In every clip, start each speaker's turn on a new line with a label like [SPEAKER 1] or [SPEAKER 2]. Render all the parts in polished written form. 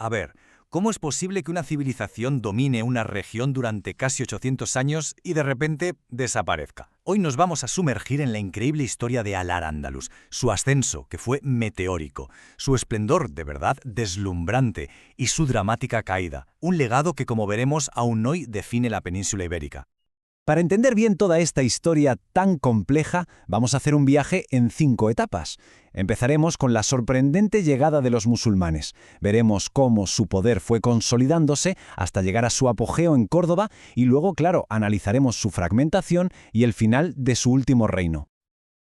[SPEAKER 1] A ver, ¿cómo es posible que una civilización domine una región durante casi 800 años y de repente desaparezca? Hoy nos vamos a sumergir en la increíble historia de Al-Ándalus, su ascenso, que fue meteórico, su esplendor, de verdad, deslumbrante, y su dramática caída, un legado que, como veremos, aún hoy define la península ibérica.
[SPEAKER 2] Para entender bien toda esta historia tan compleja, vamos a hacer un viaje en 5 etapas. Empezaremos con la sorprendente llegada de los musulmanes. Veremos cómo su poder fue consolidándose hasta llegar a su apogeo en Córdoba y luego, claro, analizaremos su fragmentación y el final de su último reino.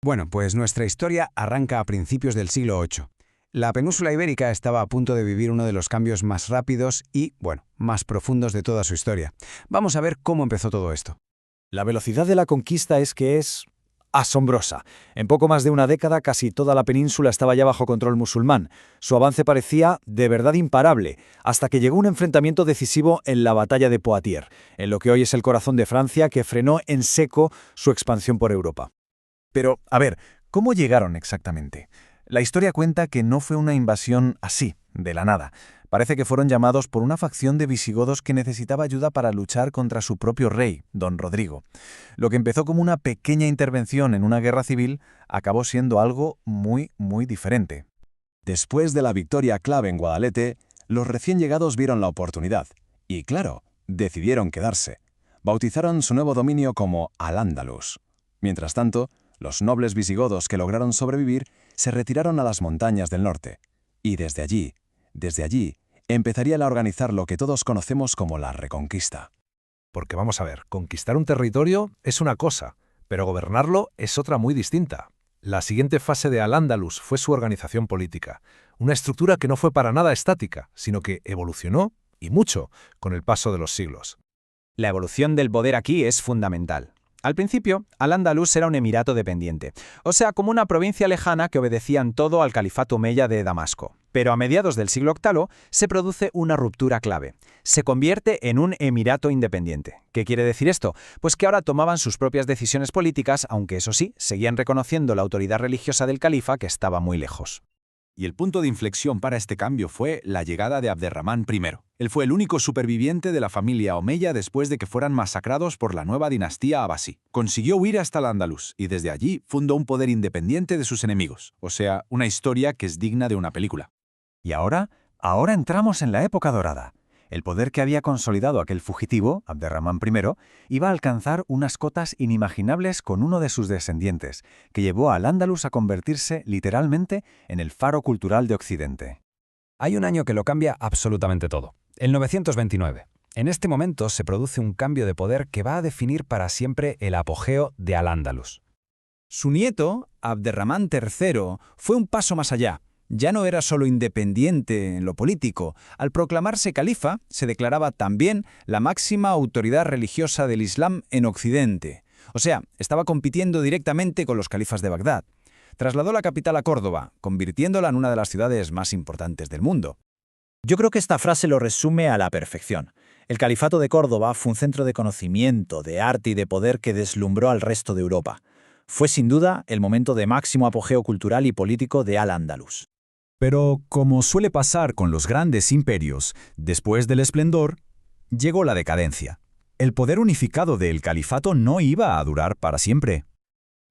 [SPEAKER 3] Bueno, pues nuestra historia arranca a principios del siglo VIII. La península ibérica estaba a punto de vivir uno de los cambios más rápidos y, más profundos de toda su historia. Vamos a ver cómo empezó todo esto.
[SPEAKER 4] La velocidad de la conquista es asombrosa. En poco más de una década, casi toda la península estaba ya bajo control musulmán. Su avance parecía de verdad imparable, hasta que llegó un enfrentamiento decisivo en la batalla de Poitiers, en lo que hoy es el corazón de Francia, que frenó en seco su expansión por Europa.
[SPEAKER 2] Pero, a ver, ¿cómo llegaron exactamente? La historia cuenta que no fue una invasión así, de la nada. Parece que fueron llamados por una facción de visigodos que necesitaba ayuda para luchar contra su propio rey, don Rodrigo. Lo que empezó como una pequeña intervención en una guerra civil acabó siendo algo muy, muy diferente.
[SPEAKER 5] Después de la victoria clave en Guadalete, los recién llegados vieron la oportunidad y, claro, decidieron quedarse. Bautizaron su nuevo dominio como Al-Ándalus. Mientras tanto, los nobles visigodos que lograron sobrevivir se retiraron a las montañas del norte. Y desde allí, empezarían a organizar lo que todos conocemos como la Reconquista.
[SPEAKER 6] Porque vamos a ver, conquistar un territorio es una cosa, pero gobernarlo es otra muy distinta. La siguiente fase de Al-Ándalus fue su organización política, una estructura que no fue para nada estática, sino que evolucionó, y mucho, con el paso de los siglos.
[SPEAKER 7] La evolución del poder aquí es fundamental. Al principio, Al-Ándalus era un emirato dependiente, o sea, como una provincia lejana que obedecían todo al califato omeya de Damasco. Pero a mediados del siglo VIII se produce una ruptura clave. Se convierte en un emirato independiente. ¿Qué quiere decir esto? Pues que ahora tomaban sus propias decisiones políticas, aunque eso sí, seguían reconociendo la autoridad religiosa del califa que estaba muy lejos.
[SPEAKER 8] Y el punto de inflexión para este cambio fue la llegada de Abderramán I. Él fue el único superviviente de la familia omeya después de que fueran masacrados por la nueva dinastía abasí. Consiguió huir hasta el Andalus y desde allí fundó un poder independiente de sus enemigos, o sea, una historia que es digna de una película.
[SPEAKER 2] Y ahora entramos en la época dorada. El poder que había consolidado aquel fugitivo, Abderramán I, iba a alcanzar unas cotas inimaginables con uno de sus descendientes, que llevó al Andalus a convertirse literalmente en el faro cultural de Occidente.
[SPEAKER 3] Hay un año que lo cambia absolutamente todo, el 929. En este momento se produce un cambio de poder que va a definir para siempre el apogeo de Al-Ándalus.
[SPEAKER 9] Su nieto, Abderramán III, fue un paso más allá. Ya no era solo independiente en lo político. Al proclamarse califa, se declaraba también la máxima autoridad religiosa del Islam en Occidente. O sea, estaba compitiendo directamente con los califas de Bagdad. Trasladó la capital a Córdoba, convirtiéndola en una de las ciudades más importantes del mundo.
[SPEAKER 4] Yo creo que esta frase lo resume a la perfección. El califato de Córdoba fue un centro de conocimiento, de arte y de poder que deslumbró al resto de Europa. Fue sin duda el momento de máximo apogeo cultural y político de Al-Ándalus.
[SPEAKER 2] Pero, como suele pasar con los grandes imperios, después del esplendor, llegó la decadencia. El poder unificado del califato no iba a durar para siempre.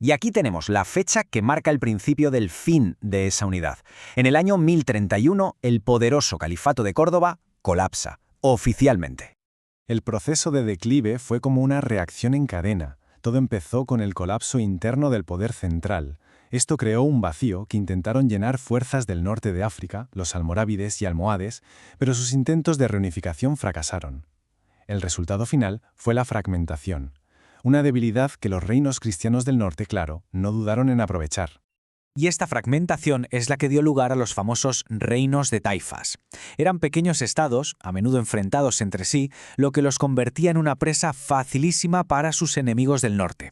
[SPEAKER 7] Y aquí tenemos la fecha que marca el principio del fin de esa unidad. En el año 1031, el poderoso califato de Córdoba colapsa, oficialmente.
[SPEAKER 5] El proceso de declive fue como una reacción en cadena. Todo empezó con el colapso interno del poder central. Esto creó un vacío que intentaron llenar fuerzas del norte de África, los almorávides y almohades, pero sus intentos de reunificación fracasaron. El resultado final fue la fragmentación, una debilidad que los reinos cristianos del norte, claro, no dudaron en aprovechar.
[SPEAKER 7] Y esta fragmentación es la que dio lugar a los famosos reinos de taifas. Eran pequeños estados, a menudo enfrentados entre sí, lo que los convertía en una presa facilísima para sus enemigos del norte.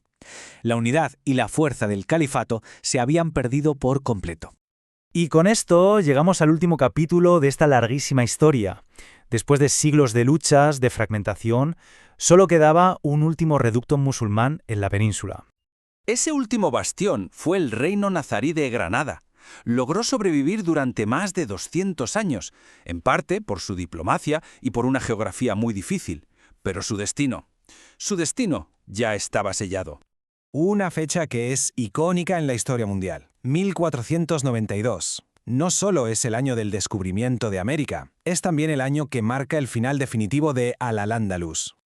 [SPEAKER 7] La unidad y la fuerza del califato se habían perdido por completo.
[SPEAKER 4] Y con esto llegamos al último capítulo de esta larguísima historia. Después de siglos de luchas, de fragmentación, solo quedaba un último reducto musulmán en la península.
[SPEAKER 1] Ese último bastión fue el reino nazarí de Granada.
[SPEAKER 8] Logró sobrevivir durante más de 200 años, en parte por su diplomacia y por una geografía muy difícil. Pero su destino ya estaba sellado.
[SPEAKER 3] Una fecha que es icónica en la historia mundial. 1492. No solo es el año del descubrimiento de América, es también el año que marca el final definitivo de Al-Ándalus.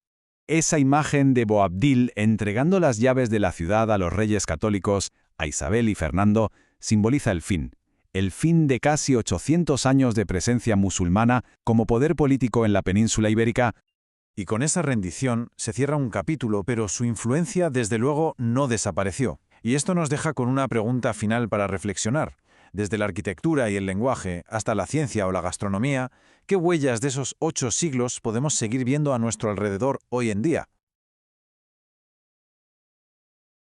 [SPEAKER 2] Esa imagen de Boabdil entregando las llaves de la ciudad a los reyes católicos, a Isabel y Fernando, simboliza el fin de casi 800 años de presencia musulmana como poder político en la península ibérica.
[SPEAKER 5] Y con esa rendición se cierra un capítulo, pero su influencia desde luego no desapareció. Y esto nos deja con una pregunta final para reflexionar. Desde la arquitectura y el lenguaje hasta la ciencia o la gastronomía, ¿qué huellas de esos 8 siglos podemos seguir viendo a nuestro alrededor hoy en día?